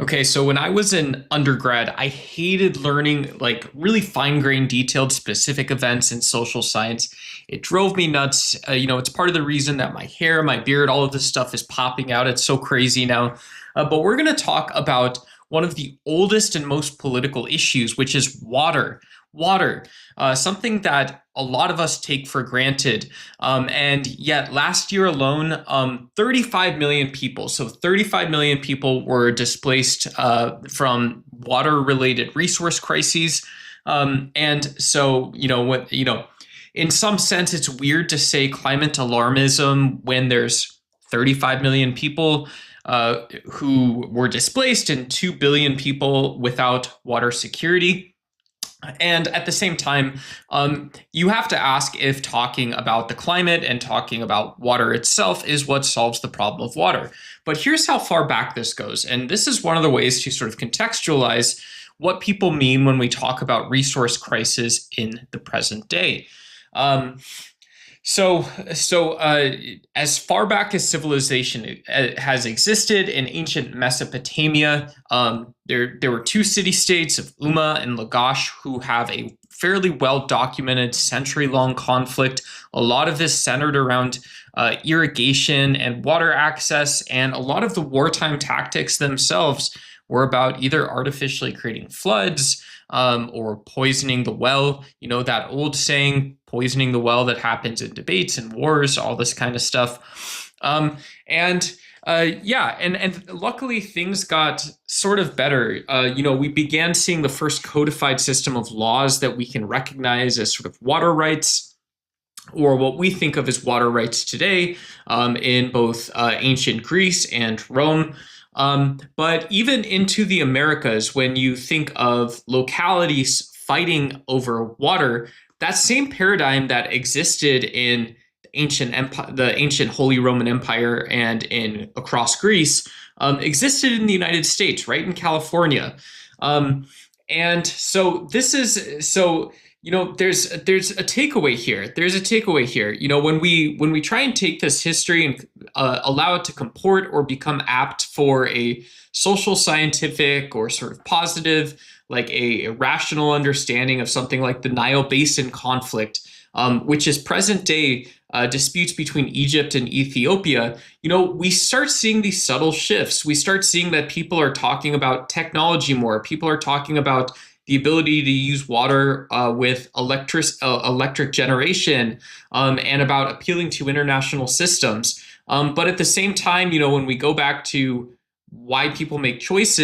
Okay, so when I was in undergrad, I hated learning like really fine-grained, detailed, specific events in social science. It drove me nuts. It's part of the reason that my hair, my beard, all of this stuff is popping out. It's so crazy now. But we're going to talk about one of the oldest and most political issues, which is water. Water, something that a lot of us take for granted. And yet, last year alone, 35 million people, so 35 million people were displaced from water related resource crises. And so, in some sense, it's weird to say climate alarmism when there's 35 million people who were displaced and 2 billion people without water security. And at the same time, you have to ask if talking about the climate and talking about water itself is what solves the problem of water. But here's how far back this goes. And this is one of the ways to sort of contextualize what people mean when we talk about resource crisis in the present day. Um, so, as far back as civilization has existed in ancient Mesopotamia, there were two city-states of Umma and Lagash who have a fairly well-documented century-long conflict. A lot of this centered around irrigation and water access, and a lot of the wartime tactics themselves were about either artificially creating floods or poisoning the well. You know, that old saying, poisoning the well, that happens in debates and wars, all this kind of stuff. And luckily things got sort of better. We began seeing the first codified system of laws that we can recognize as sort of water rights, or what we think of as water rights today, in both ancient Greece and Rome. But even into the Americas, when you think of localities fighting over water, that same paradigm that existed in the ancient Holy Roman Empire and across Greece existed in the United States, right in California. And so this is so. There's a takeaway here. There's a takeaway here. When we try and take this history and allow it to comport or become apt for a social, scientific, or sort of positive, like a rational understanding of something like the Nile Basin conflict, which is present day disputes between Egypt and Ethiopia, we start seeing these subtle shifts. We start seeing that people are talking about technology more. People are talking about the ability to use water with electric generation, and about appealing to international systems. But at the same time, when we go back to why people make choices,